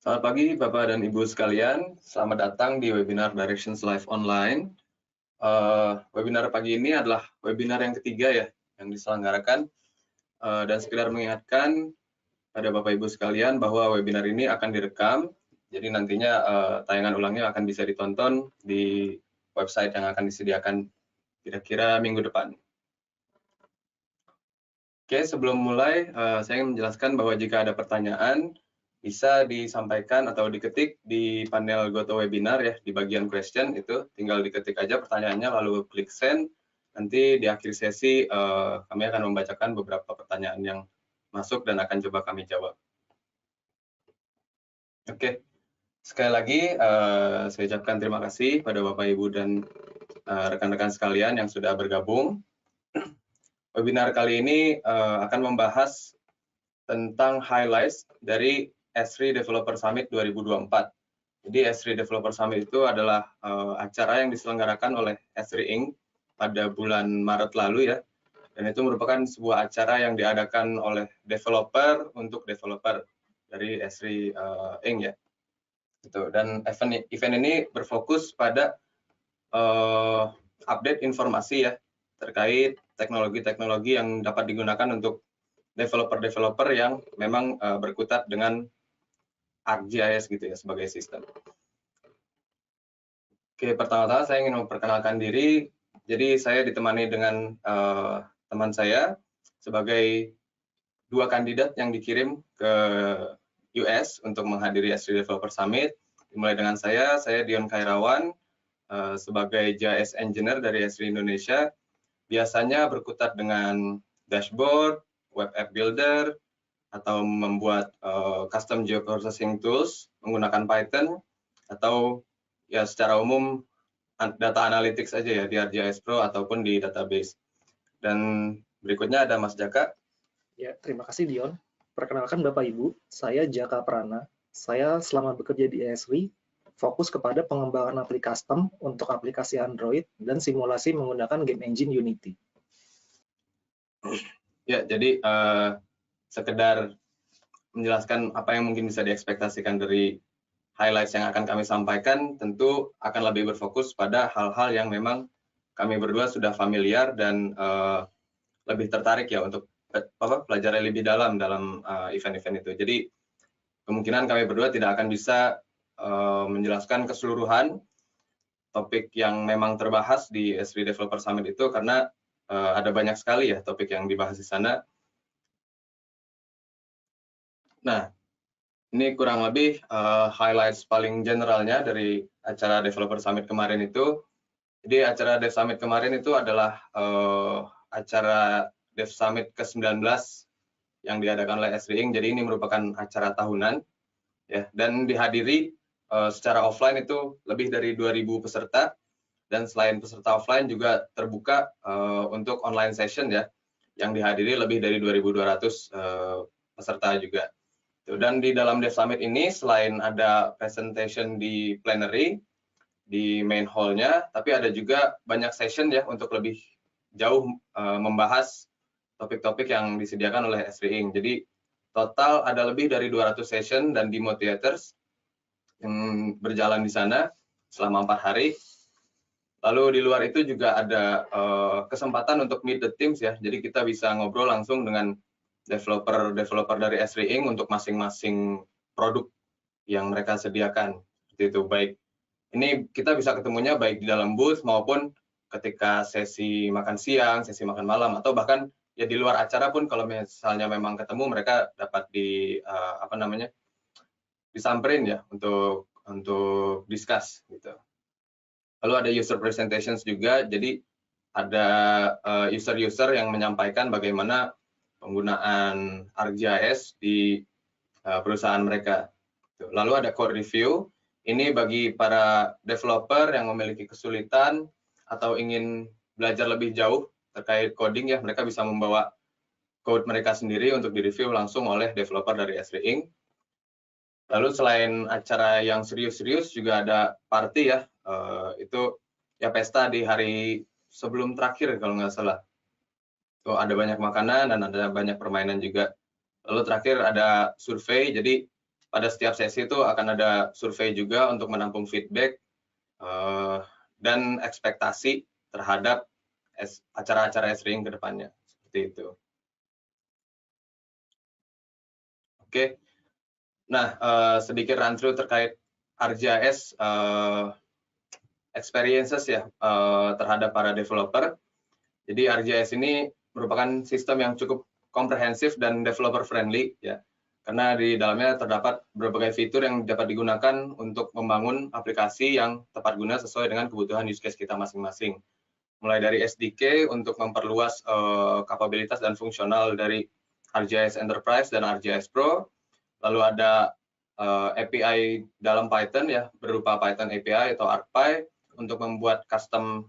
Selamat pagi Bapak dan Ibu sekalian, selamat datang di webinar Directions Live Online. Webinar pagi ini adalah webinar yang ketiga ya, yang diselenggarakan. Dan sekedar mengingatkan pada Bapak Ibu sekalian bahwa webinar ini akan direkam, jadi nantinya tayangan ulangnya akan bisa ditonton di website yang akan disediakan kira-kira minggu depan. Oke, sebelum mulai, saya ingin menjelaskan bahwa jika ada pertanyaan, bisa disampaikan atau diketik di panel GoToWebinar ya, di bagian question itu, tinggal diketik aja pertanyaannya, lalu klik send. Nanti di akhir sesi, kami akan membacakan beberapa pertanyaan yang masuk dan akan coba kami jawab. Oke, sekali lagi saya ucapkan terima kasih pada Bapak, Ibu, dan rekan-rekan sekalian yang sudah bergabung. Webinar kali ini akan membahas tentang highlights dari S3 Developer Summit 2024. Jadi S3 Developer Summit itu adalah acara yang diselenggarakan oleh S3 Inc. pada bulan Maret lalu ya. Dan itu merupakan sebuah acara yang diadakan oleh developer untuk developer dari S3 Inc. ya. Gitu. Dan event ini berfokus pada update informasi ya terkait teknologi-teknologi yang dapat digunakan untuk developer-developer yang memang berkutat dengan ArcGIS gitu ya sebagai sistem. Oke, pertama-tama saya ingin memperkenalkan diri. Jadi saya ditemani dengan teman saya sebagai dua kandidat yang dikirim ke US untuk menghadiri S3 Developer Summit. Dimulai dengan saya Dion Kairawan sebagai GIS Engineer dari S3 Indonesia. Biasanya berkutat dengan dashboard, web app builder, atau membuat custom geoprocessing tools menggunakan Python, atau ya secara umum data analytics aja ya di ArcGIS Pro ataupun di database. Dan berikutnya ada Mas Jaka. Ya, terima kasih Dion. Perkenalkan Bapak Ibu, saya Jaka Prana. Saya selama bekerja di ESRI fokus kepada pengembangan aplikasi custom untuk aplikasi Android dan simulasi menggunakan game engine Unity. Ya, jadi sekedar menjelaskan apa yang mungkin bisa diekspektasikan dari highlights yang akan kami sampaikan, tentu akan lebih berfokus pada hal-hal yang memang kami berdua sudah familiar dan lebih tertarik ya untuk pelajari lebih dalam event-event itu. Jadi kemungkinan kami berdua tidak akan bisa menjelaskan keseluruhan topik yang memang terbahas di S3 Developer Summit itu karena ada banyak sekali ya topik yang dibahas di sana. Nah, ini kurang lebih highlights paling generalnya dari acara Developer Summit kemarin itu. Jadi acara Dev Summit kemarin itu adalah acara Dev Summit ke-19 yang diadakan oleh S3 Inc. Jadi ini merupakan acara tahunan ya, dan dihadiri secara offline itu lebih dari 2.000 peserta, dan selain peserta offline juga terbuka untuk online session ya, yang dihadiri lebih dari 2.200 peserta juga. Dan di dalam Dev Summit ini selain ada presentation di plenary di main hall-nya, tapi ada juga banyak session ya untuk lebih jauh membahas topik-topik yang disediakan oleh S3 Inc. Jadi total ada lebih dari 200 session dan demo theaters yang berjalan di sana selama 4 hari. Lalu di luar itu juga ada kesempatan untuk meet the teams ya. Jadi kita bisa ngobrol langsung dengan developer dari S3 Inc. untuk masing-masing produk yang mereka sediakan. Seperti itu, baik. Ini kita bisa ketemunya baik di dalam booth maupun ketika sesi makan siang, sesi makan malam, atau bahkan ya di luar acara pun kalau misalnya memang ketemu mereka dapat disamperin ya untuk discuss gitu. Lalu ada user presentations juga, jadi ada user-user yang menyampaikan bagaimana penggunaan ArcGIS di perusahaan mereka. Lalu ada code review, ini bagi para developer yang memiliki kesulitan atau ingin belajar lebih jauh terkait coding ya, mereka bisa membawa code mereka sendiri untuk direview langsung oleh developer dari S3 Inc. Lalu selain acara yang serius-serius juga ada party ya, itu ya pesta di hari sebelum terakhir kalau nggak salah. Tuh ada banyak makanan dan ada banyak permainan juga. Lalu terakhir ada survei, jadi pada setiap sesi itu akan ada survei juga untuk menampung feedback dan ekspektasi terhadap acara-acara S-Ring ke depannya. Seperti itu. Oke. Nah, sedikit run through terkait ArcGIS experiences ya terhadap para developer. Jadi ArcGIS ini merupakan sistem yang cukup komprehensif dan developer friendly ya. Karena di dalamnya terdapat berbagai fitur yang dapat digunakan untuk membangun aplikasi yang tepat guna sesuai dengan kebutuhan use case kita masing-masing. Mulai dari SDK untuk memperluas kapabilitas dan fungsional dari ArcGIS Enterprise dan ArcGIS Pro. Lalu ada API dalam Python ya, berupa Python API atau ArcPy untuk membuat custom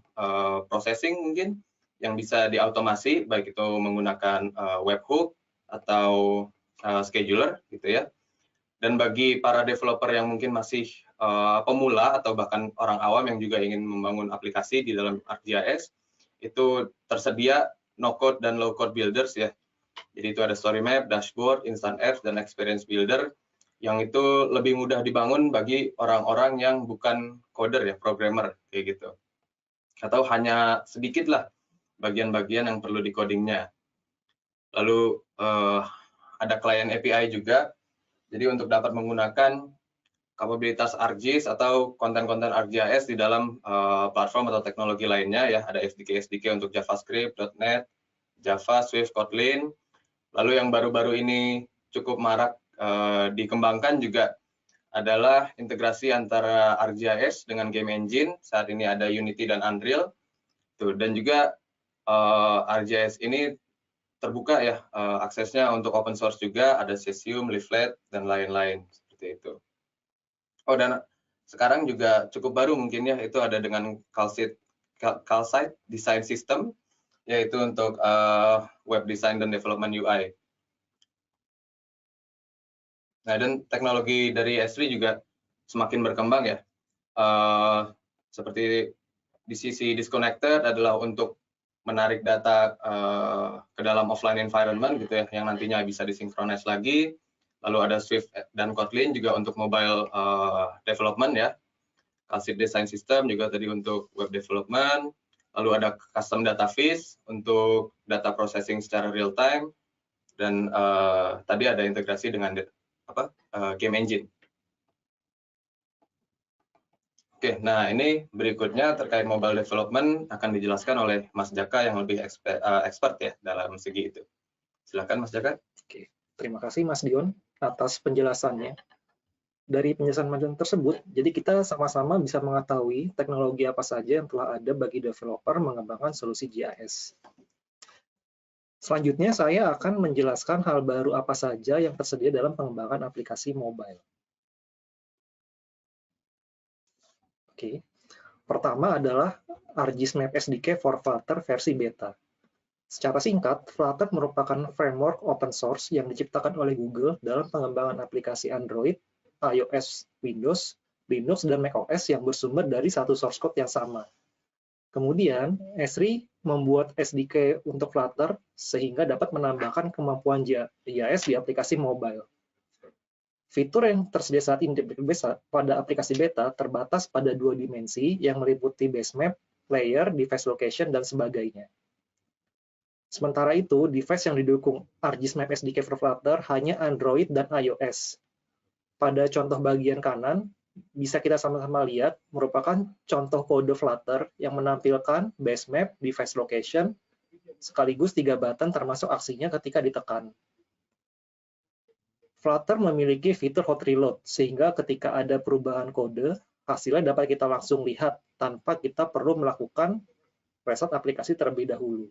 processing mungkin yang bisa diautomasi, baik itu menggunakan webhook atau scheduler gitu ya. Dan bagi para developer yang mungkin masih pemula atau bahkan orang awam yang juga ingin membangun aplikasi di dalam ArcGIS, itu tersedia no-code dan low-code builders ya. Jadi itu ada story map, dashboard, instant apps, dan experience builder yang itu lebih mudah dibangun bagi orang-orang yang bukan coder ya, programmer kayak gitu. Atau hanya sedikit lah bagian-bagian yang perlu di codingnya. Lalu ada client API juga. Jadi untuk dapat menggunakan kapabilitas ArcGIS atau konten-konten ArcGIS di dalam platform atau teknologi lainnya ya, ada SDK untuk JavaScript, .NET, Java, Swift, Kotlin. Lalu yang baru-baru ini cukup marak dikembangkan juga adalah integrasi antara ArcGIS dengan game engine. Saat ini ada Unity dan Unreal. Dan juga ArcGIS ini terbuka ya aksesnya untuk open source juga, ada Cesium, Leaflet, dan lain-lain seperti itu. Oh, dan sekarang juga cukup baru mungkin ya, itu ada dengan Calcite Design System, yaitu untuk web design dan development UI. Nah, dan teknologi dari Esri juga semakin berkembang ya. Seperti di sisi disconnected adalah untuk menarik data ke dalam offline environment gitu ya, yang nantinya bisa disinkronis lagi. Lalu ada Swift dan Kotlin juga untuk mobile development ya. Calcite Design System juga tadi untuk web development. Lalu ada custom data viz untuk data processing secara real time. Dan tadi ada integrasi dengan game engine. Oke, nah ini berikutnya terkait mobile development akan dijelaskan oleh Mas Jaka yang lebih expert ya dalam segi itu. Silakan Mas Jaka. Oke, terima kasih Mas Dion atas penjelasannya. Dari penjelasan tersebut, jadi kita sama-sama bisa mengetahui teknologi apa saja yang telah ada bagi developer mengembangkan solusi GIS. Selanjutnya saya akan menjelaskan hal baru apa saja yang tersedia dalam pengembangan aplikasi mobile. Oke. Pertama adalah ArcGIS Map SDK for Flutter versi beta. Secara singkat, Flutter merupakan framework open source yang diciptakan oleh Google dalam pengembangan aplikasi Android, iOS, Windows, Linux, dan macOS yang bersumber dari satu source code yang sama. Kemudian, Esri membuat SDK untuk Flutter sehingga dapat menambahkan kemampuan GIS di aplikasi mobile. Fitur yang tersedia saat ini pada aplikasi beta terbatas pada 2 dimensi yang meliputi base map, layer, device location, dan sebagainya. Sementara itu, device yang didukung ArcGIS Map SDK for Flutter hanya Android dan iOS. Pada contoh bagian kanan, bisa kita sama-sama lihat merupakan contoh kode Flutter yang menampilkan base map, device location, sekaligus 3 button termasuk aksinya ketika ditekan. Flutter memiliki fitur hot reload, sehingga ketika ada perubahan kode, hasilnya dapat kita langsung lihat tanpa kita perlu melakukan reset aplikasi terlebih dahulu.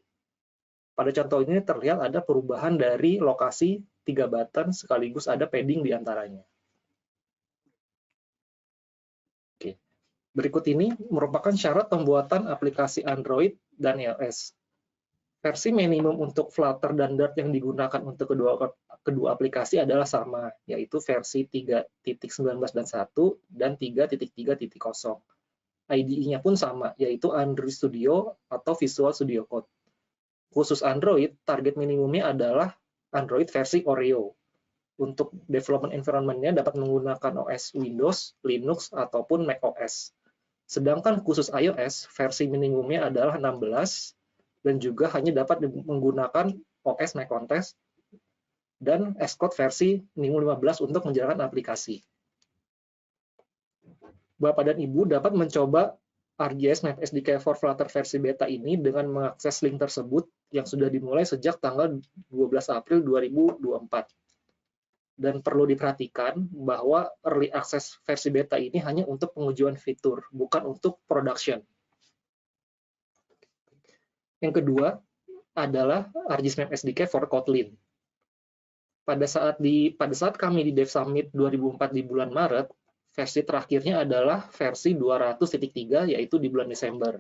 Pada contoh ini terlihat ada perubahan dari lokasi 3 button sekaligus ada padding di antaranya. Oke. Berikut ini merupakan syarat pembuatan aplikasi Android dan iOS. Versi minimum untuk Flutter dan Dart yang digunakan untuk kedua aplikasi adalah sama, yaitu versi 3.19 dan 1 dan 3.3.0. IDE-nya pun sama, yaitu Android Studio atau Visual Studio Code. Khusus Android, target minimumnya adalah Android versi Oreo. Untuk development environment-nya dapat menggunakan OS Windows, Linux, ataupun Mac OS. Sedangkan khusus iOS, versi minimumnya adalah 16, dan juga hanya dapat menggunakan OS macOS dan Xcode versi minimum 15 untuk menjalankan aplikasi. Bapak dan Ibu dapat mencoba ArcGIS Map SDK for Flutter versi beta ini dengan mengakses link tersebut yang sudah dimulai sejak tanggal 12 April 2024. Dan perlu diperhatikan bahwa early access versi beta ini hanya untuk pengujian fitur, bukan untuk production. Yang kedua adalah ArcGIS Map SDK for Kotlin. Pada saat kami di Dev Summit 2004 di bulan Maret, versi terakhirnya adalah versi 200.3, yaitu di bulan Desember.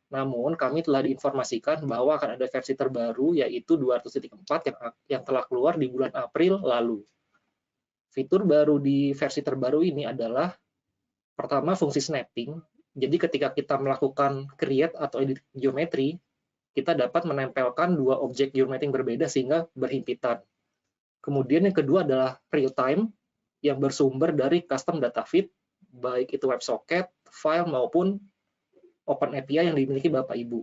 Namun, kami telah diinformasikan bahwa akan ada versi terbaru, yaitu 200.4 yang telah keluar di bulan April lalu. Fitur baru di versi terbaru ini adalah, pertama, fungsi snapping. Jadi ketika kita melakukan create atau edit geometri, kita dapat menempelkan dua objek geometri yang berbeda sehingga berhimpitan. Kemudian yang kedua adalah real time, yang bersumber dari custom data feed, baik itu WebSocket, file, maupun Open API yang dimiliki Bapak Ibu.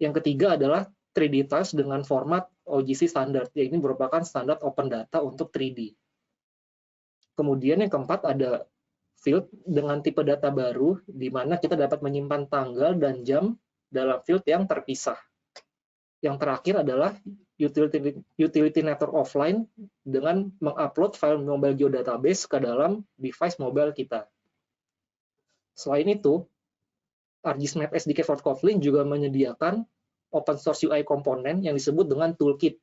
Yang ketiga adalah 3D tiles dengan format OGC standard, yaitu merupakan standar open data untuk 3D. Kemudian yang keempat ada field dengan tipe data baru, di mana kita dapat menyimpan tanggal dan jam dalam field yang terpisah. Yang terakhir adalah utility network offline dengan mengupload file mobile geodatabase ke dalam device mobile kita. Selain itu, ArcGIS Map SDK for Kotlin juga menyediakan open source UI komponen yang disebut dengan toolkit.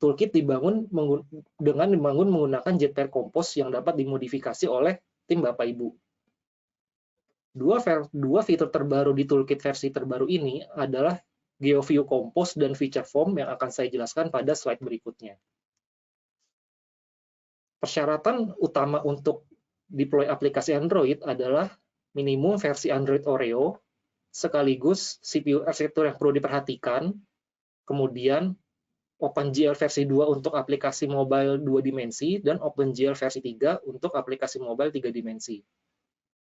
Toolkit dibangun menggunakan Jetpack Compose yang dapat dimodifikasi oleh tim Bapak Ibu. Dua fitur terbaru di toolkit versi terbaru ini adalah GeoView Compose dan Feature Form yang akan saya jelaskan pada slide berikutnya. Persyaratan utama untuk deploy aplikasi Android adalah minimum versi Android Oreo, sekaligus CPU arsitektur yang perlu diperhatikan, kemudian OpenGL versi 2 untuk aplikasi mobile 2 dimensi, dan OpenGL versi 3 untuk aplikasi mobile 3 dimensi.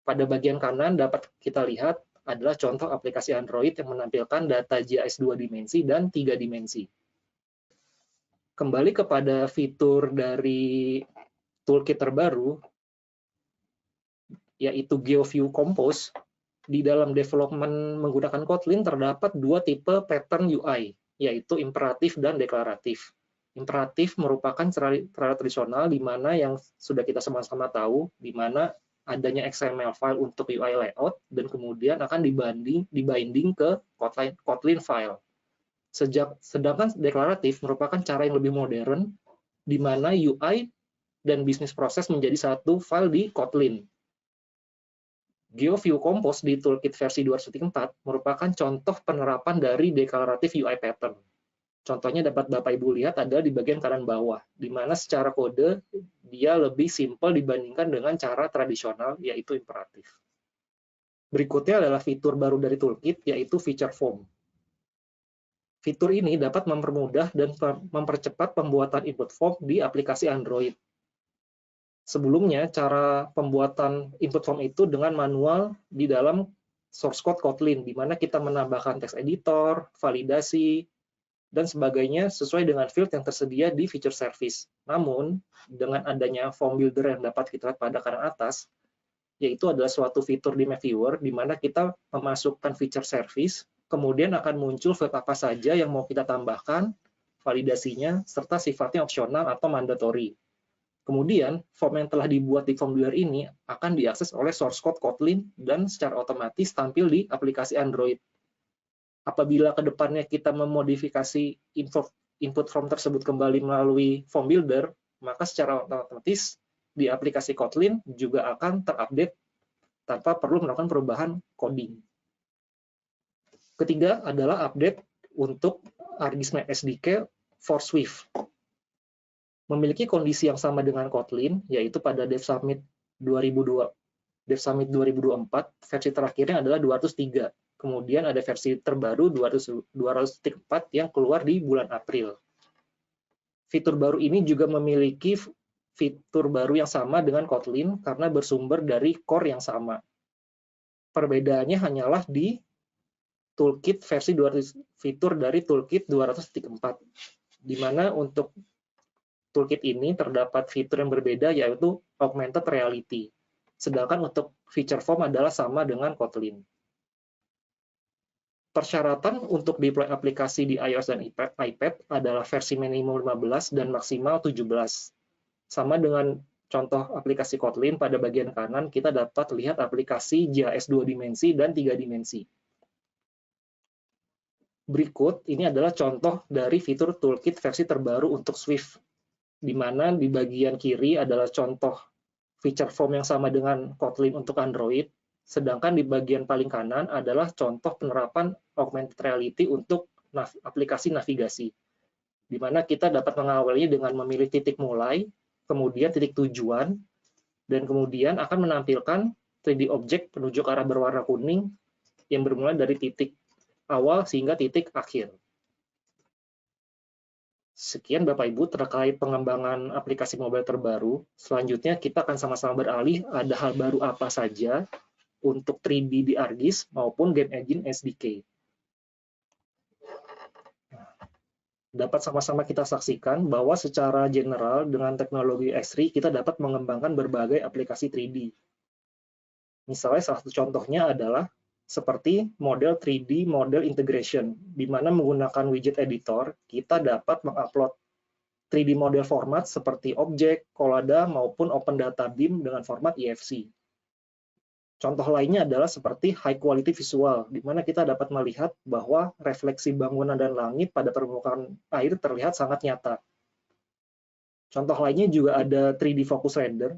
Pada bagian kanan dapat kita lihat adalah contoh aplikasi Android yang menampilkan data GIS 2 dimensi dan 3 dimensi. Kembali kepada fitur dari toolkit terbaru, yaitu GeoView Compose, di dalam development menggunakan Kotlin terdapat dua tipe pattern UI, yaitu imperatif dan deklaratif. Imperatif merupakan cara tradisional di mana yang sudah kita sama-sama tahu, di mana adanya XML file untuk UI layout dan kemudian akan dibinding ke Kotlin file. Sedangkan deklaratif merupakan cara yang lebih modern, di mana UI dan bisnis proses menjadi satu file di Kotlin. GeoView Compose di toolkit versi 204 merupakan contoh penerapan dari deklaratif UI pattern. Contohnya dapat Bapak Ibu lihat ada di bagian kanan bawah, di mana secara kode dia lebih simpel dibandingkan dengan cara tradisional, yaitu imperatif. Berikutnya adalah fitur baru dari toolkit, yaitu Feature Form. Fitur ini dapat mempermudah dan mempercepat pembuatan input form di aplikasi Android. Sebelumnya, cara pembuatan input form itu dengan manual di dalam source code Kotlin, di mana kita menambahkan text editor, validasi, dan sebagainya sesuai dengan field yang tersedia di feature service. Namun, dengan adanya form builder yang dapat kita lihat pada kanan atas, yaitu adalah suatu fitur di Map Viewer, di mana kita memasukkan feature service, kemudian akan muncul field apa saja yang mau kita tambahkan, validasinya, serta sifatnya opsional atau mandatory. Kemudian, form yang telah dibuat di form builder ini akan diakses oleh source code Kotlin dan secara otomatis tampil di aplikasi Android. Apabila ke depannya kita memodifikasi input form tersebut kembali melalui form builder, maka secara otomatis di aplikasi Kotlin juga akan terupdate tanpa perlu melakukan perubahan coding. Ketiga adalah update untuk ArcGIS Map SDK for Swift. Memiliki kondisi yang sama dengan Kotlin, yaitu pada Dev Summit 2024, versi terakhirnya adalah 203. Kemudian ada versi terbaru 204 yang keluar di bulan April. Fitur baru ini juga memiliki fitur baru yang sama dengan Kotlin karena bersumber dari core yang sama. Perbedaannya hanyalah di toolkit versi 200, fitur dari toolkit 200.4, di mana untuk toolkit ini terdapat fitur yang berbeda yaitu augmented reality. Sedangkan untuk feature form adalah sama dengan Kotlin. Persyaratan untuk deploy aplikasi di iOS dan iPad adalah versi minimum 15 dan maksimal 17. Sama dengan contoh aplikasi Kotlin, pada bagian kanan kita dapat lihat aplikasi JS 2 dimensi dan 3 dimensi. Berikut ini adalah contoh dari fitur toolkit versi terbaru untuk Swift, di mana di bagian kiri adalah contoh feature form yang sama dengan Kotlin untuk Android, sedangkan di bagian paling kanan adalah contoh penerapan augmented reality untuk aplikasi navigasi, di mana kita dapat mengawalinya dengan memilih titik mulai, kemudian titik tujuan, dan kemudian akan menampilkan 3D object menuju ke arah berwarna kuning yang bermula dari titik awal hingga titik akhir. Sekian Bapak Ibu terkait pengembangan aplikasi mobile terbaru. Selanjutnya kita akan sama-sama beralih ada hal baru apa saja untuk 3D di ArcGIS maupun Game Engine SDK. Dapat sama-sama kita saksikan bahwa secara general dengan teknologi Esri kita dapat mengembangkan berbagai aplikasi 3D. Misalnya salah satu contohnya adalah seperti model 3D model integration, di mana menggunakan widget editor, kita dapat mengupload 3D model format seperti objek, Collada, maupun Open Data Beam dengan format IFC. Contoh lainnya adalah seperti high quality visual, di mana kita dapat melihat bahwa refleksi bangunan dan langit pada permukaan air terlihat sangat nyata. Contoh lainnya juga ada 3D focus render,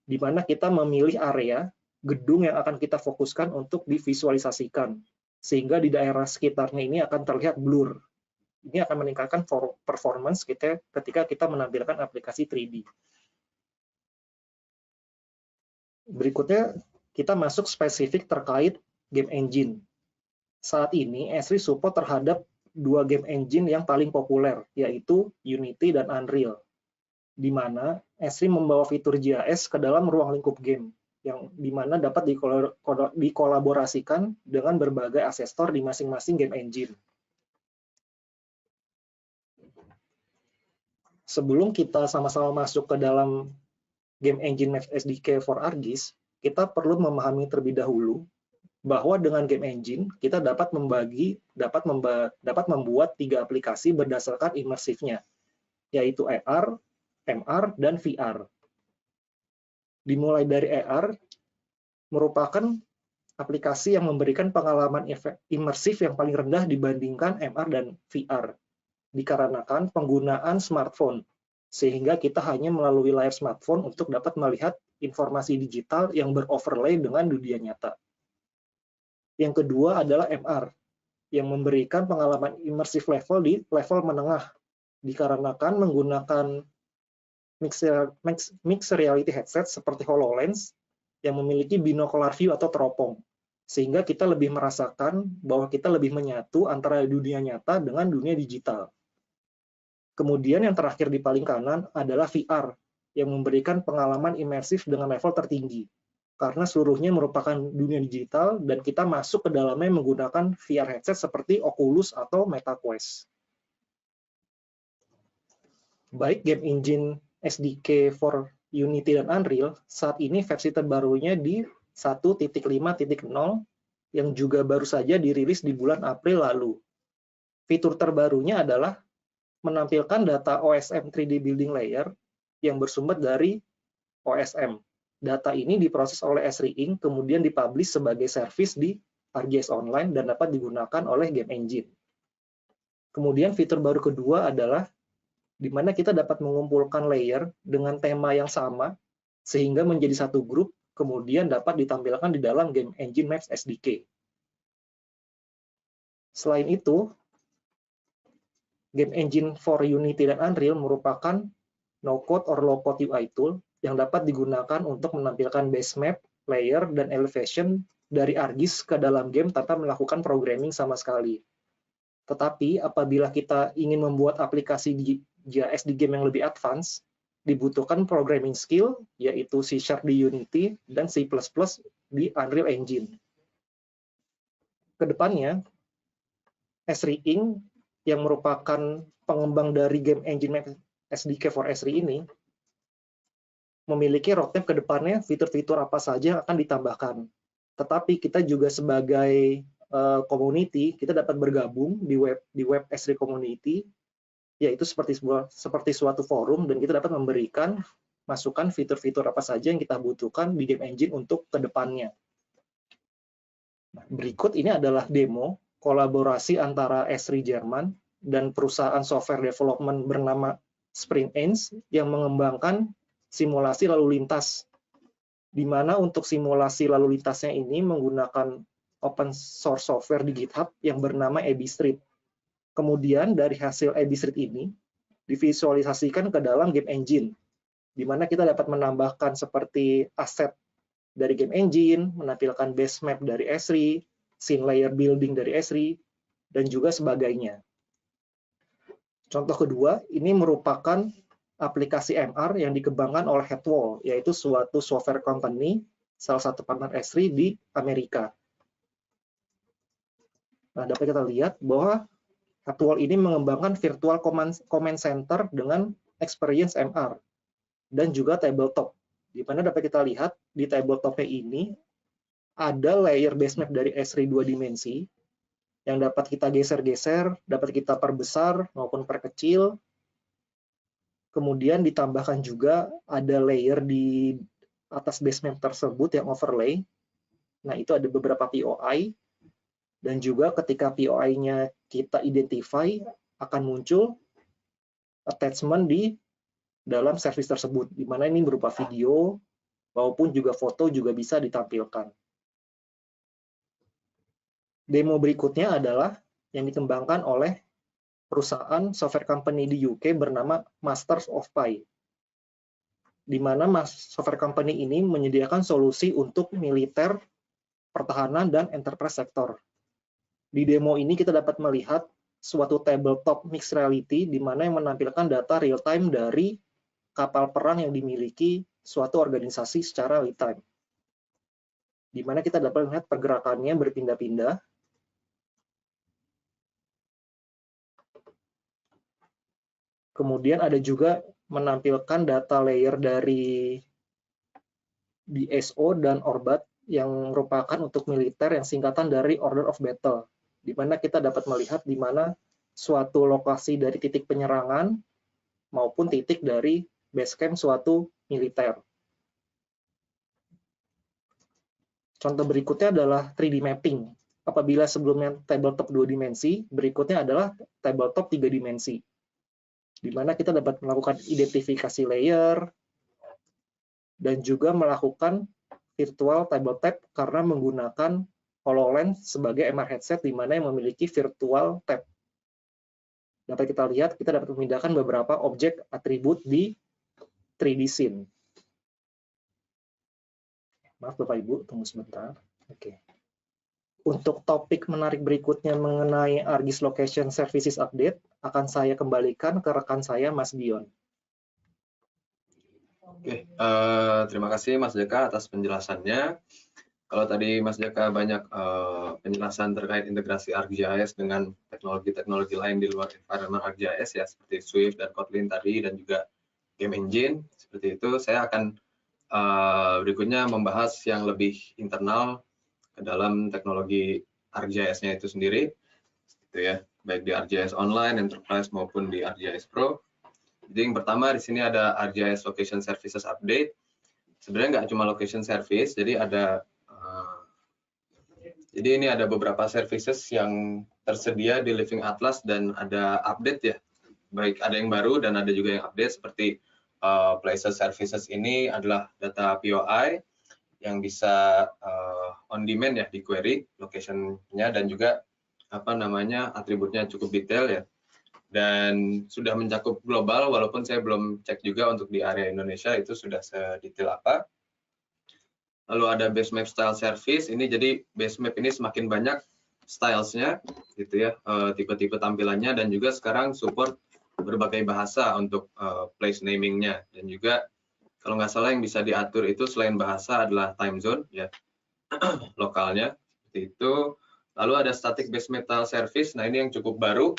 di mana kita memilih area gedung yang akan kita fokuskan untuk divisualisasikan, sehingga di daerah sekitarnya ini akan terlihat blur. Ini akan meningkatkan performance kita ketika kita menampilkan aplikasi 3D. Berikutnya, kita masuk spesifik terkait game engine. Saat ini, Esri support terhadap dua game engine yang paling populer, yaitu Unity dan Unreal, di mana Esri membawa fitur GIS ke dalam ruang lingkup game, yang dimana dapat dikolaborasikan dengan berbagai asesor di masing-masing game engine. Sebelum kita sama-sama masuk ke dalam Game Engine Maps SDK for ArcGIS, kita perlu memahami terlebih dahulu bahwa dengan Game Engine kita dapat membuat 3 aplikasi berdasarkan imersifnya, yaitu AR, MR, dan VR. Dimulai dari AR, merupakan aplikasi yang memberikan pengalaman imersif yang paling rendah dibandingkan MR dan VR, dikarenakan penggunaan smartphone, sehingga kita hanya melalui layar smartphone untuk dapat melihat informasi digital yang beroverlay dengan dunia nyata. Yang kedua adalah MR, yang memberikan pengalaman imersif level di level menengah, dikarenakan menggunakan mixed reality headset seperti HoloLens yang memiliki binocular view atau teropong, sehingga kita lebih merasakan bahwa kita lebih menyatu antara dunia nyata dengan dunia digital. Kemudian yang terakhir di paling kanan adalah VR, yang memberikan pengalaman imersif dengan level tertinggi, karena seluruhnya merupakan dunia digital dan kita masuk ke dalamnya menggunakan VR headset seperti Oculus atau MetaQuest. Baik Game Engine SDK for Unity dan Unreal, saat ini versi terbarunya di 1.5.0 yang juga baru saja dirilis di bulan April lalu. Fitur terbarunya adalah menampilkan data OSM 3D Building Layer yang bersumber dari OSM. Data ini diproses oleh Esri Inc., kemudian dipublish sebagai service di ArcGIS Online dan dapat digunakan oleh Game Engine. Kemudian fitur baru kedua adalah di mana kita dapat mengumpulkan layer dengan tema yang sama, sehingga menjadi satu grup, kemudian dapat ditampilkan di dalam Game Engine Maps SDK. Selain itu, Game Engine for Unity dan Unreal merupakan no-code or low-code UI tool yang dapat digunakan untuk menampilkan base map, layer, dan elevation dari ArcGIS ke dalam game tanpa melakukan programming sama sekali. Tetapi apabila kita ingin membuat aplikasi di GIS di game yang lebih advance, dibutuhkan programming skill, yaitu C# di Unity dan C++ di Unreal Engine. Kedepannya, Esri Inc. yang merupakan pengembang dari game engine map SDK for Esri ini, memiliki roadmap ke depannya fitur-fitur apa saja yang akan ditambahkan. Tetapi kita juga sebagai community, kita dapat bergabung di web Esri Community, yaitu seperti suatu forum, dan kita dapat memberikan masukan fitur-fitur apa saja yang kita butuhkan di game engine untuk ke depannya. Berikut ini adalah demo kolaborasi antara Esri Jerman dan perusahaan software development bernama Spring Ends yang mengembangkan simulasi lalu lintas, di mana untuk simulasi lalu lintasnya ini menggunakan open source software di GitHub yang bernama ABStreet. Kemudian dari hasil ABStreet ini divisualisasikan ke dalam game engine, di mana kita dapat menambahkan seperti aset dari game engine, menampilkan base map dari Esri, scene layer building dari Esri, dan juga sebagainya. Contoh kedua, ini merupakan aplikasi MR yang dikembangkan oleh Headwall, yaitu suatu software company, salah satu partner Esri di Amerika. Nah, dapat kita lihat bahwa Headwall ini mengembangkan virtual command center dengan experience MR dan juga tabletop, di mana dapat kita lihat di tabletopnya ini ada layer base map dari Esri 2 dimensi yang dapat kita geser-geser, dapat kita perbesar maupun perkecil. Kemudian ditambahkan juga ada layer di atas base map tersebut yang overlay. Nah, itu ada beberapa POI. Dan juga ketika POI-nya kita identify, akan muncul attachment di dalam service tersebut, di mana ini berupa video maupun juga foto juga bisa ditampilkan. Demo berikutnya adalah yang dikembangkan oleh perusahaan software company di UK bernama Masters of Pi, di mana software company ini menyediakan solusi untuk militer, pertahanan, dan enterprise sektor. Di demo ini kita dapat melihat suatu tabletop mixed reality di mana yang menampilkan data real time dari kapal perang yang dimiliki suatu organisasi secara real time. Di mana kita dapat melihat pergerakannya berpindah-pindah. Kemudian ada juga menampilkan data layer dari DSO dan Orbat yang merupakan untuk militer yang singkatan dari Order of Battle, di mana kita dapat melihat di mana suatu lokasi dari titik penyerangan maupun titik dari base camp suatu militer. Contoh berikutnya adalah 3D mapping. Apabila sebelumnya tabletop 2 dimensi, berikutnya adalah tabletop 3 dimensi, di mana kita dapat melakukan identifikasi layer dan juga melakukan virtual tabletop karena menggunakan HoloLens sebagai MR headset, di mana yang memiliki virtual tab. Dapat kita lihat, kita dapat memindahkan beberapa objek atribut di 3D scene. Maaf Bapak Ibu, tunggu sebentar. Oke. Untuk topik menarik berikutnya mengenai ArcGIS Location Services Update, akan saya kembalikan ke rekan saya, Mas Dion. Oke, terima kasih Mas Jaka atas penjelasannya. Kalau tadi Mas Jaka banyak penjelasan terkait integrasi ArcGIS dengan teknologi-teknologi lain di luar environment ArcGIS ya, seperti Swift dan Kotlin tadi, dan juga Game Engine, seperti itu. Saya akan berikutnya membahas yang lebih internal ke dalam teknologi ArcGIS-nya itu sendiri, gitu ya, baik di ArcGIS Online, Enterprise maupun di ArcGIS Pro. Jadi yang pertama di sini ada ArcGIS Location Services Update. Sebenarnya nggak cuma location service, jadi ini ada beberapa services yang tersedia di Living Atlas dan ada update ya. Baik ada yang baru dan ada juga yang update, seperti Places Services ini adalah data POI yang bisa on demand ya, di query location-nya, dan juga atributnya cukup detail ya, dan sudah mencakup global, walaupun saya belum cek juga untuk di area Indonesia itu sudah sedetail apa. Lalu ada base map style service ini, jadi base map ini semakin banyak stylesnya gitu ya, tipe-tipe tampilannya, dan juga sekarang support berbagai bahasa untuk place namingnya, dan juga kalau nggak salah yang bisa diatur itu selain bahasa adalah time zone ya, lokalnya seperti itu. Lalu ada static base map tile service. Nah, ini yang cukup baru.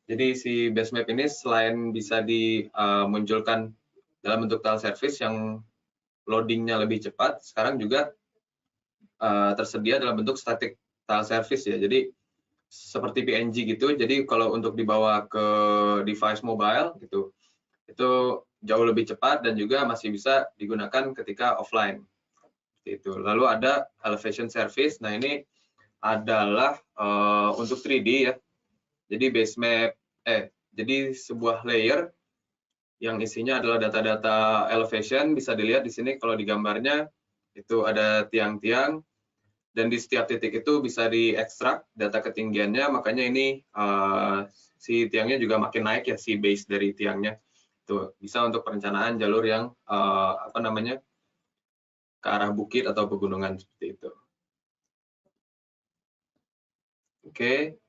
Jadi si base map ini selain bisa dimunculkan dalam bentuk tile service yang loadingnya lebih cepat, sekarang juga tersedia dalam bentuk static tile service ya. Jadi seperti PNG gitu. Jadi kalau untuk dibawa ke device mobile gitu, itu jauh lebih cepat dan juga masih bisa digunakan ketika offline. Itu. Lalu ada elevation service. Nah, ini adalah untuk 3D ya. Jadi base map jadi sebuah layer yang isinya adalah data-data elevation. Bisa dilihat di sini kalau di gambarnya itu ada tiang-tiang, dan di setiap titik itu bisa diekstrak data ketinggiannya. Makanya ini si tiangnya juga makin naik ya, si base dari tiangnya. Itu bisa untuk perencanaan jalur yang ke arah bukit atau pegunungan seperti itu. Oke,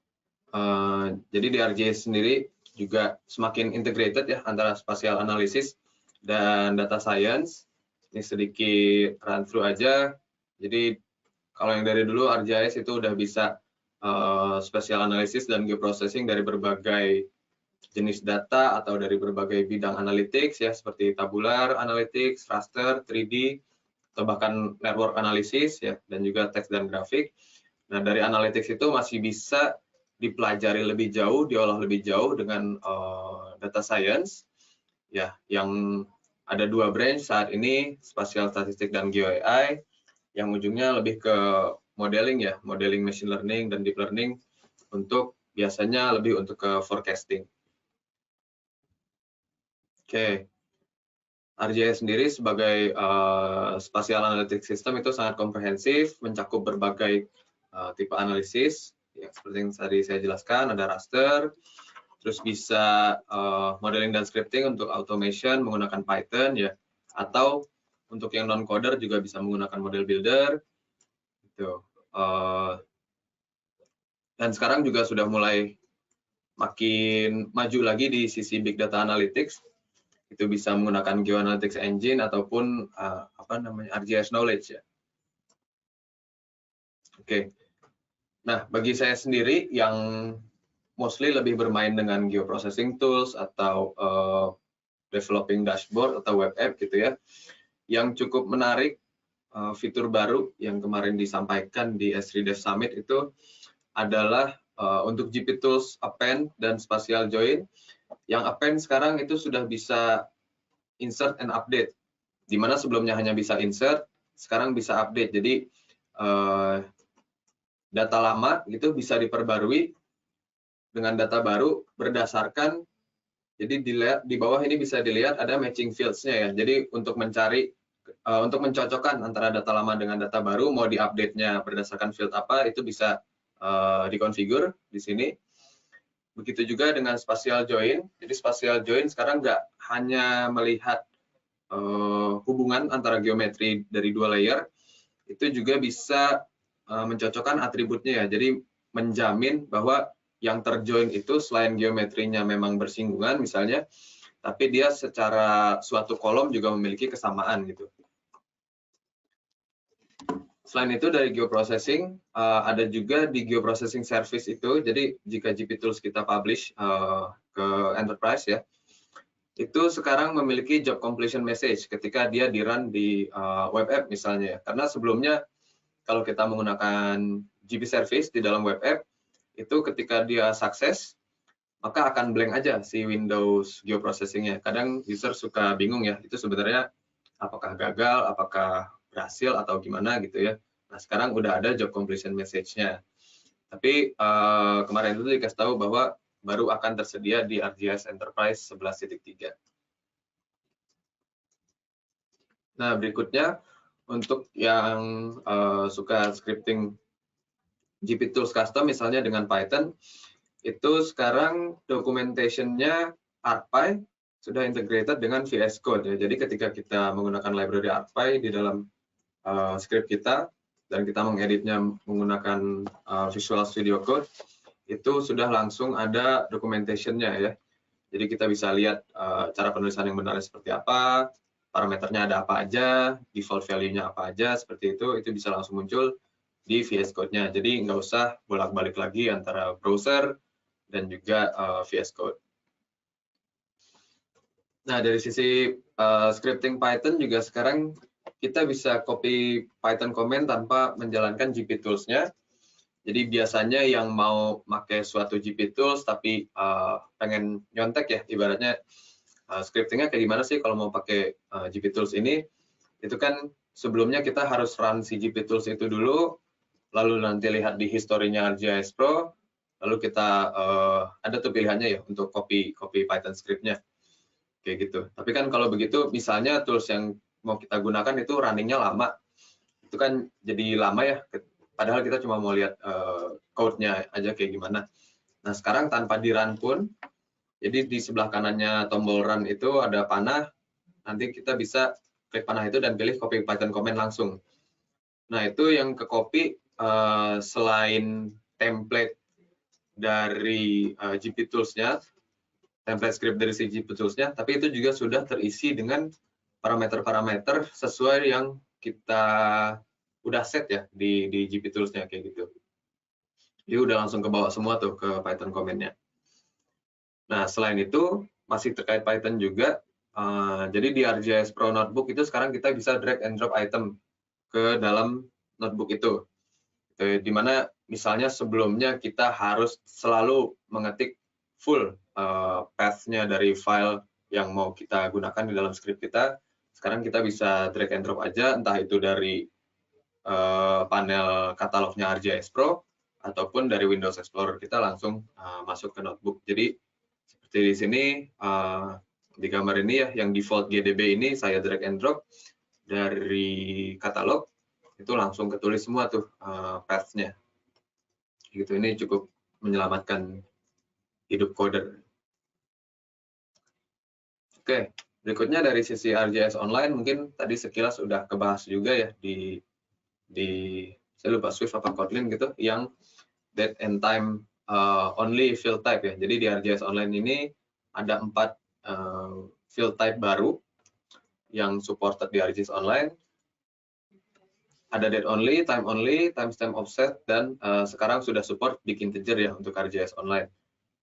jadi di ArcGIS sendiri juga semakin integrated ya antara spatial analysis dan data science. Ini sedikit run through aja. Jadi kalau yang dari dulu ArcGIS itu udah bisa spatial analysis dan geoprocessing dari berbagai jenis data atau dari berbagai bidang analytics ya, seperti tabular analytics, raster, 3D, atau bahkan network analysis ya, dan juga teks dan grafik. Nah, dari analytics itu masih bisa dipelajari lebih jauh, diolah lebih jauh dengan data science ya, yang ada 2 branch saat ini, spatial statistik dan GeoAI, yang ujungnya lebih ke modeling ya, modeling machine learning dan deep learning, untuk biasanya lebih untuk ke forecasting. Oke. ArcGIS sendiri sebagai spatial analytics system itu sangat komprehensif, mencakup berbagai tipe analisis, ya, seperti yang tadi saya jelaskan, ada raster, terus bisa modeling dan scripting untuk automation menggunakan Python ya, atau untuk yang non-coder juga bisa menggunakan model builder, gitu. Dan sekarang juga sudah mulai makin maju lagi di sisi big data analytics. Itu bisa menggunakan GeoAnalytics Engine ataupun ArcGIS Knowledge ya. Oke. Nah, bagi saya sendiri yang mostly lebih bermain dengan geoprocessing tools atau developing dashboard atau web app gitu ya, yang cukup menarik fitur baru yang kemarin disampaikan di S3 Dev Summit itu adalah untuk GP Tools Append dan Spatial Join. Yang append sekarang itu sudah bisa insert and update, di mana sebelumnya hanya bisa insert, sekarang bisa update. Jadi data lama gitu bisa diperbarui dengan data baru berdasarkan, jadi di bawah ini bisa dilihat ada matching fields-nya ya. Jadi untuk mencari, untuk mencocokkan antara data lama dengan data baru, mau di-update-nya berdasarkan field apa, itu bisa dikonfigur di sini. Begitu juga dengan spatial join. Jadi spatial join sekarang nggak hanya melihat hubungan antara geometri dari 2 layer, itu juga bisa mencocokkan atributnya ya. Jadi menjamin bahwa yang terjoin itu selain geometrinya memang bersinggungan misalnya, tapi dia secara suatu kolom juga memiliki kesamaan gitu. Selain itu dari geoprocessing, ada juga di geoprocessing service itu, jadi jika GP Tools kita publish ke enterprise ya, itu sekarang memiliki job completion message ketika dia di-run di web app misalnya. Karena sebelumnya kalau kita menggunakan GP service di dalam web app, itu ketika dia sukses, maka akan blank aja si Windows geoprocessing-nya. Kadang user suka bingung ya, itu sebenarnya apakah gagal, apakah berhasil atau gimana gitu ya. Nah, sekarang udah ada job completion message-nya. Tapi kemarin itu dikasih tahu bahwa baru akan tersedia di ArcGIS Enterprise 11.3. Nah, berikutnya untuk yang suka scripting GP Tools custom misalnya dengan Python, itu sekarang documentation-nya ArcPy sudah integrated dengan VS Code ya. Jadi ketika kita menggunakan library ArcPy di dalam script kita, dan kita mengeditnya menggunakan Visual Studio Code, itu sudah langsung ada documentation-nya ya. Jadi kita bisa lihat cara penulisan yang benar seperti apa, parameternya ada apa aja, default value-nya apa aja, seperti itu bisa langsung muncul di VS Code-nya. Jadi nggak usah bolak-balik lagi antara browser dan juga VS Code. Nah, dari sisi scripting Python juga sekarang kita bisa copy Python comment tanpa menjalankan GP Tools-nya. Jadi biasanya yang mau pakai suatu GP Tools tapi pengen nyontek ya, ibaratnya scriptingnya kayak gimana sih kalau mau pakai GP Tools ini, itu kan sebelumnya kita harus run si GP Tools itu dulu, lalu nanti lihat di historinya ArcGIS Pro, lalu kita ada tuh pilihannya ya untuk copy Python script-nya. Kayak gitu. Tapi kan kalau begitu, misalnya tools yang mau kita gunakan itu runningnya lama, itu kan jadi lama ya. Padahal kita cuma mau lihat code-nya aja kayak gimana. Nah sekarang tanpa di run pun, jadi di sebelah kanannya tombol run itu ada panah. Nanti kita bisa klik panah itu dan pilih copy Python comment langsung. Nah itu yang ke copy selain template dari GP Tools-nya, template script dari si GP Tools-nya, tapi itu juga sudah terisi dengan parameter-parameter sesuai yang kita udah set ya di GP Tools-nya kayak gitu. Jadi udah langsung ke bawah semua tuh ke Python comment-nya. Nah, selain itu masih terkait Python juga, jadi di ArcGIS Pro Notebook itu sekarang kita bisa drag and drop item ke dalam notebook itu. Dimana misalnya sebelumnya kita harus selalu mengetik full path-nya dari file yang mau kita gunakan di dalam script kita. Sekarang kita bisa drag and drop aja, entah itu dari panel katalognya ArcGIS Pro ataupun dari Windows Explorer kita langsung masuk ke notebook. Jadi seperti di sini di gambar ini ya, yang default GDB ini saya drag and drop dari katalog, itu langsung ketulis semua tuh path-nya. Gitu, ini cukup menyelamatkan hidup coder. Oke, berikutnya dari sisi ArcGIS Online, mungkin tadi sekilas udah kebahas juga ya di saya lupa Swift apa Kotlin gitu, yang date and time only field type ya. Jadi di ArcGIS Online ini ada 4 field type baru yang supported di ArcGIS Online. Ada date only, timestamp offset, dan sekarang sudah support big integer ya untuk ArcGIS Online.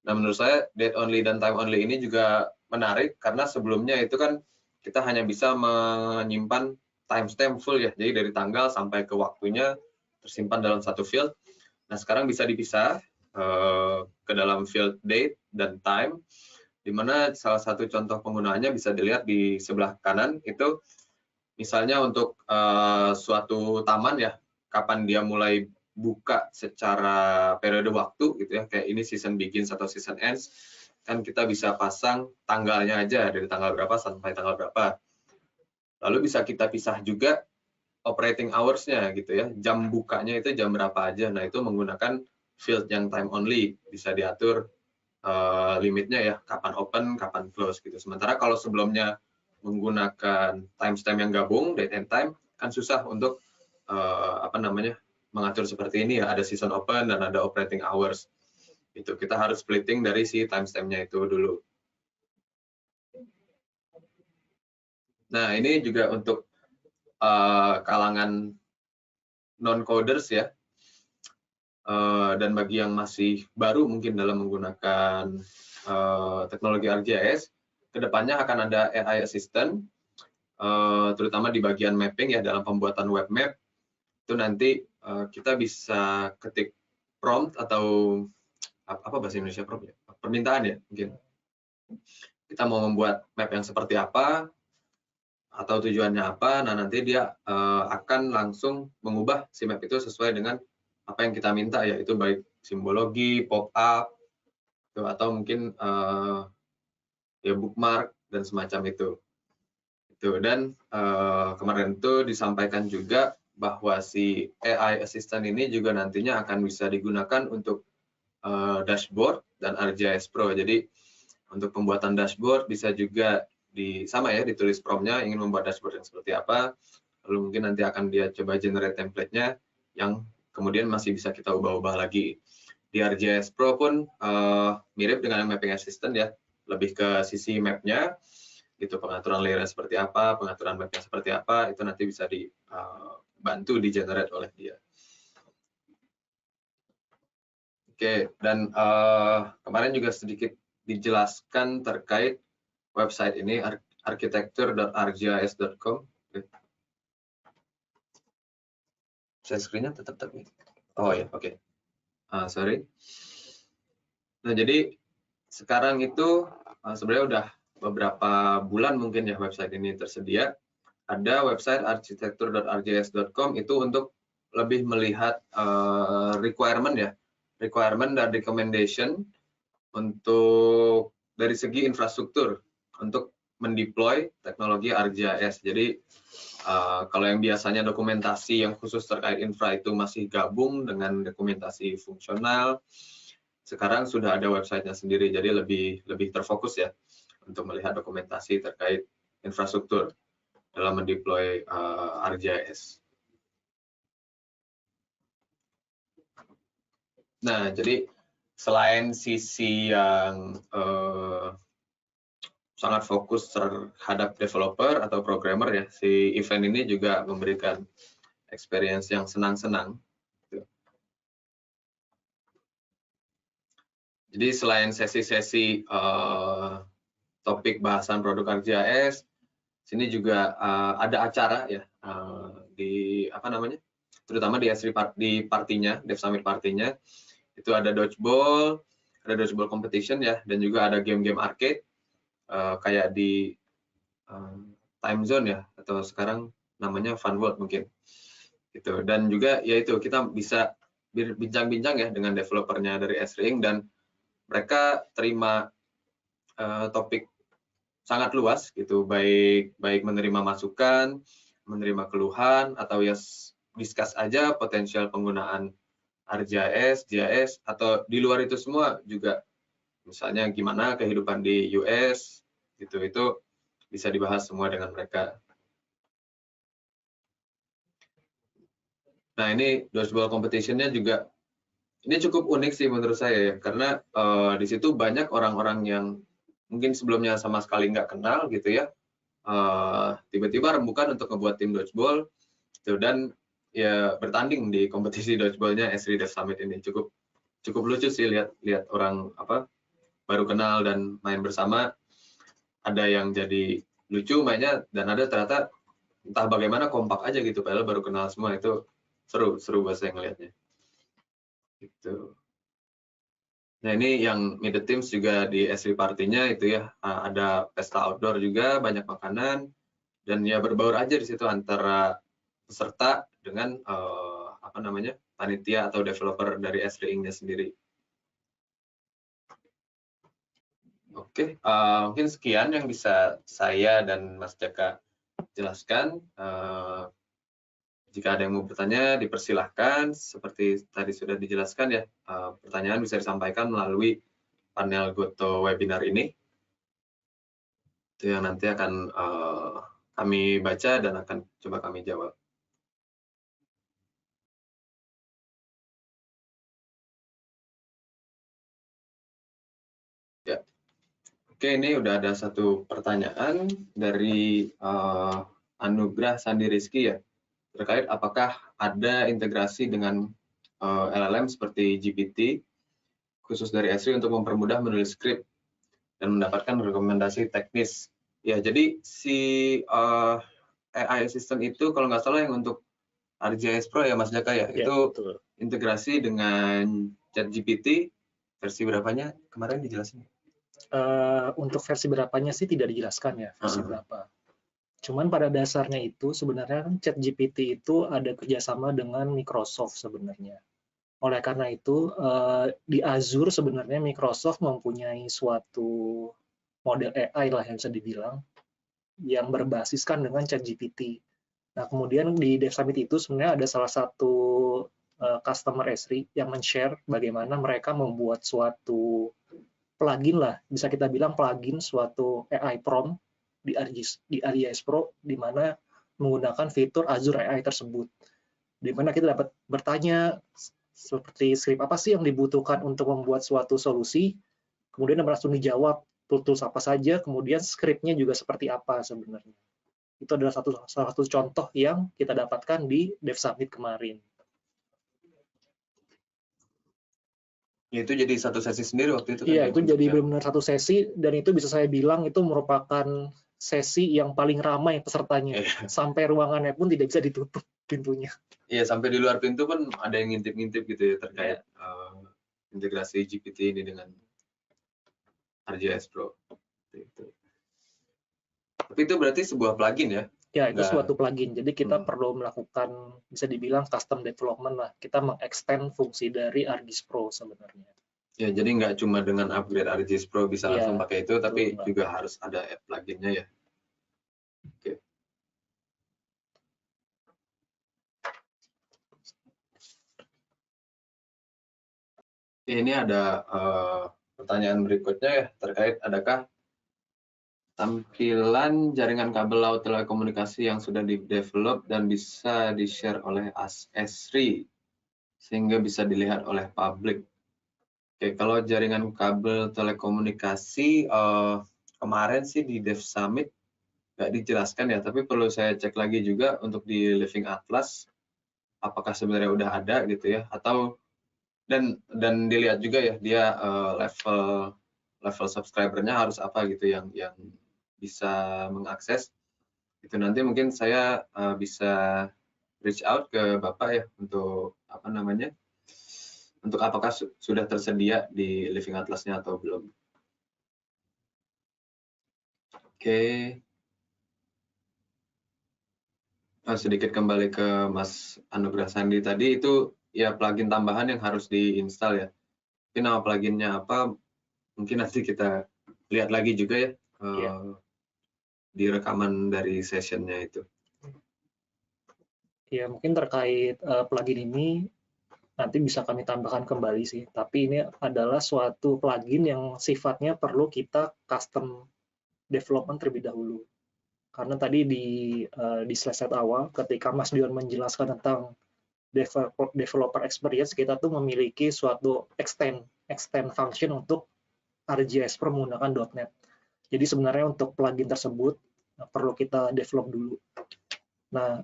Nah, menurut saya date only dan time only ini juga menarik karena sebelumnya itu kan kita hanya bisa menyimpan timestamp full ya, jadi dari tanggal sampai ke waktunya tersimpan dalam satu field. Nah, sekarang bisa dipisah ke dalam field date dan time, di mana salah satu contoh penggunaannya bisa dilihat di sebelah kanan itu. Misalnya untuk suatu taman ya, kapan dia mulai buka secara periode waktu gitu ya, kayak ini season begins atau season ends, kan kita bisa pasang tanggalnya aja dari tanggal berapa sampai tanggal berapa. Lalu bisa kita pisah juga operating hours-nya gitu ya, jam bukanya itu jam berapa aja. Nah itu menggunakan field yang time only, bisa diatur limitnya ya, kapan open, kapan close gitu. Sementara kalau sebelumnya menggunakan timestamp yang gabung, date and time, kan susah untuk mengatur seperti ini ya, ada season open dan ada operating hours. Itu kita harus splitting dari si timestamp-nya itu dulu. Nah, ini juga untuk kalangan non-coders ya, dan bagi yang masih baru mungkin dalam menggunakan teknologi ArcGIS, kedepannya akan ada AI Assistant, terutama di bagian mapping ya, dalam pembuatan web map. Itu nanti kita bisa ketik prompt atau apa bahasa Indonesia prompt ya? Permintaan ya mungkin. Kita mau membuat map yang seperti apa atau tujuannya apa, nah nanti dia akan langsung mengubah si map itu sesuai dengan apa yang kita minta, yaitu baik simbologi, pop-up, atau mungkin ya bookmark dan semacam itu. Dan kemarin itu disampaikan juga bahwa si AI Assistant ini juga nantinya akan bisa digunakan untuk dashboard dan ArcGIS Pro. Jadi untuk pembuatan dashboard bisa juga sama ya, ditulis prompt-nya ingin membuat dashboard yang seperti apa, lalu mungkin nanti akan dia coba generate template-nya, yang kemudian masih bisa kita ubah-ubah lagi. Di ArcGIS Pro pun mirip dengan Mapping Assistant ya, lebih ke sisi map-nya, gitu, pengaturan layer seperti apa, pengaturan map-nya seperti apa, itu nanti bisa dibantu di-generate oleh dia. Oke, dan kemarin juga sedikit dijelaskan terkait website ini, architecture.arcgis.com. Share screen-nya tetap tapi. Oh ya, oke. Sorry. Nah, jadi sekarang itu sebenarnya udah beberapa bulan mungkin ya website ini tersedia. Ada website architecture.arcgis.com itu untuk lebih melihat requirement ya, requirement dan recommendation untuk dari segi infrastruktur untuk mendeploy teknologi ArcGIS. Jadi kalau yang biasanya dokumentasi yang khusus terkait infra itu masih gabung dengan dokumentasi fungsional, sekarang sudah ada websitenya sendiri, jadi lebih terfokus ya untuk melihat dokumentasi terkait infrastruktur dalam mendeploy ArcGIS. Nah, jadi selain sisi yang sangat fokus terhadap developer atau programmer ya, si event ini juga memberikan experience yang senang-senang. Jadi selain sesi-sesi topik bahasan produk ArcGIS, sini juga ada acara ya di apa namanya, terutama di partinya, Dev Summit partinya, itu ada dodgeball competition ya, dan juga ada game-game arcade kayak di Time Zone ya, atau sekarang namanya Fun World mungkin. Gitu. Dan juga yaitu kita bisa bincang-bincang ya dengan developernya dari Esri Inc, dan mereka terima topik sangat luas gitu, baik menerima masukan, menerima keluhan, atau ya discuss aja potensial penggunaan ArcGIS, GIS, atau di luar itu semua juga, misalnya gimana kehidupan di US gitu, itu bisa dibahas semua dengan mereka. Nah, ini dodgeball competition-nya juga ini cukup unik sih menurut saya ya, karena di situ banyak orang-orang yang mungkin sebelumnya sama sekali nggak kenal gitu ya, tiba-tiba rembukan untuk ngebuat tim dodgeball gitu, dan ya bertanding di kompetisi dodgeball-nya Esri Dev Summit ini. Cukup lucu sih lihat orang apa baru kenal dan main bersama, ada yang jadi lucu mainnya, dan ada ternyata entah bagaimana kompak aja gitu padahal baru kenal semua. Itu seru buat saya ngelihatnya gitu. Nah, ini yang Meet the Teams juga di Esri partinya itu ya, ada pesta outdoor juga, banyak makanan, dan ya berbaur aja di situ antara peserta dengan apa namanya, panitia atau developer dari Esri Inc-nya sendiri. Oke, mungkin sekian yang bisa saya dan Mas Jaka jelaskan. Jika ada yang mau bertanya, dipersilahkan. Seperti tadi sudah dijelaskan ya, pertanyaan bisa disampaikan melalui panel GoTo webinar ini. Itu yang nanti akan kami baca dan akan coba kami jawab. Ya. Oke, ini udah ada satu pertanyaan dari Anugrah Sandi Rizky ya, terkait apakah ada integrasi dengan LLM seperti GPT khusus dari Esri untuk mempermudah menulis skrip dan mendapatkan rekomendasi teknis. Ya, jadi si AI Assistant itu kalau nggak salah yang untuk ArcGIS Pro ya Mas Jaka ya, itu betul. Integrasi dengan ChatGPT versi berapanya kemarin dijelasin? Untuk versi berapanya sih tidak dijelaskan ya, versi berapa. Cuman pada dasarnya itu sebenarnya kan ChatGPT itu ada kerjasama dengan Microsoft sebenarnya. Oleh karena itu di Azure sebenarnya Microsoft mempunyai suatu model AI lah yang bisa dibilang yang berbasiskan dengan ChatGPT. Nah, kemudian di Dev Summit itu sebenarnya ada salah satu customer Esri yang men-share bagaimana mereka membuat suatu plugin lah, bisa kita bilang plugin suatu AI prompt di ArcGIS Pro, di mana menggunakan fitur Azure AI tersebut. di mana kita dapat bertanya seperti script apa sih yang dibutuhkan untuk membuat suatu solusi, kemudian langsung dijawab tools apa saja, kemudian script-nya juga seperti apa sebenarnya. Itu adalah salah satu contoh yang kita dapatkan di Dev Summit kemarin. Itu jadi satu sesi sendiri waktu itu kan? Iya, itu jadi benar-benar satu sesi, dan itu bisa saya bilang itu merupakan sesi yang paling ramai pesertanya. Sampai ruangannya pun tidak bisa ditutup pintunya. Iya, sampai di luar pintu pun ada yang ngintip-ngintip gitu ya terkait integrasi GPT ini dengan ArcGIS Pro. Tapi itu berarti sebuah plugin ya? Ya, itu suatu plugin. Jadi kita perlu melakukan, bisa dibilang custom development lah. Kita mengextend fungsi dari ArcGIS Pro sebenarnya. Ya, jadi nggak cuma dengan upgrade ArcGIS Pro bisa langsung pakai itu, tapi juga harus ada pluginnya ya. Oke. Ini ada pertanyaan berikutnya ya, terkait adakah tampilan jaringan kabel laut telekomunikasi yang sudah di-develop dan bisa di-share oleh Esri sehingga bisa dilihat oleh publik. Oke, kalau jaringan kabel telekomunikasi kemarin sih di Dev Summit nggak dijelaskan ya, tapi perlu saya cek lagi juga untuk di Living Atlas apakah sebenarnya udah ada gitu ya, atau dan dilihat juga ya dia level subscribernya harus apa gitu yang bisa mengakses itu. Nanti mungkin saya bisa reach out ke Bapak ya untuk apa namanya, untuk apakah sudah tersedia di Living Atlasnya atau belum. Oke. Sedikit kembali ke Mas Anugrah Sandi tadi, itu ya plugin tambahan yang harus diinstal ya. Tapi nama pluginnya apa mungkin nanti kita lihat lagi juga ya. Di rekaman dari sessionnya itu. Ya, mungkin terkait plugin ini nanti bisa kami tambahkan kembali sih. Tapi ini adalah suatu plugin yang sifatnya perlu kita custom development terlebih dahulu. Karena tadi di slide awal, ketika Mas Dion menjelaskan tentang developer experience, kita tuh memiliki suatu extend function untuk ArcGIS Pro menggunakan .NET. Jadi sebenarnya untuk plugin tersebut perlu kita develop dulu. Nah,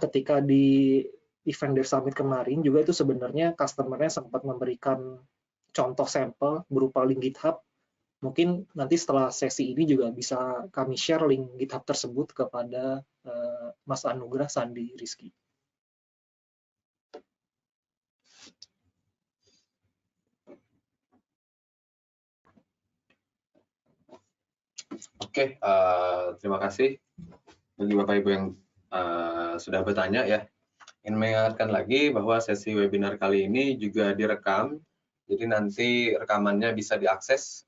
ketika di event Dev Summit kemarin juga itu sebenarnya customer-nya sempat memberikan contoh sampel berupa link GitHub. Mungkin nanti setelah sesi ini juga bisa kami share link GitHub tersebut kepada Mas Anugrah Sandi Rizky. Oke, terima kasih bagi Bapak Ibu yang sudah bertanya ya. Ingin mengingatkan lagi bahwa sesi webinar kali ini juga direkam, jadi nanti rekamannya bisa diakses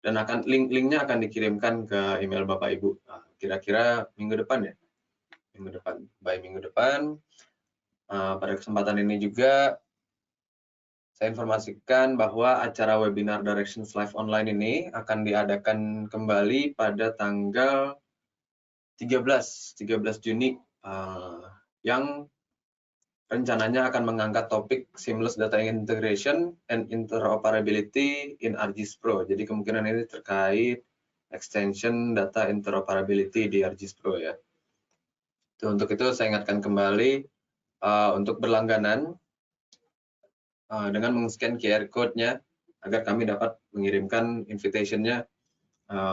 dan link-linknya akan dikirimkan ke email Bapak Ibu. Kira-kira minggu depan ya, minggu depan. Pada kesempatan ini juga saya informasikan bahwa acara webinar Directions Live Online ini akan diadakan kembali pada tanggal 13 Juni yang rencananya akan mengangkat topik Seamless Data Integration and Interoperability in ArcGIS Pro. Jadi kemungkinan ini terkait extension data interoperability di ArcGIS Pro ya. Untuk itu saya ingatkan kembali untuk berlangganan dengan meng-scan QR code-nya agar kami dapat mengirimkan invitation-nya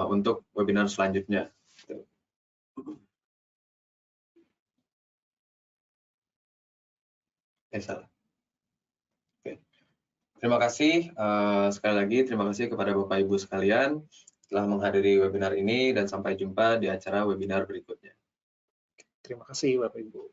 untuk webinar selanjutnya. Salah. Oke. Terima kasih sekali lagi, terima kasih kepada Bapak Ibu sekalian telah menghadiri webinar ini dan sampai jumpa di acara webinar berikutnya. Terima kasih Bapak Ibu.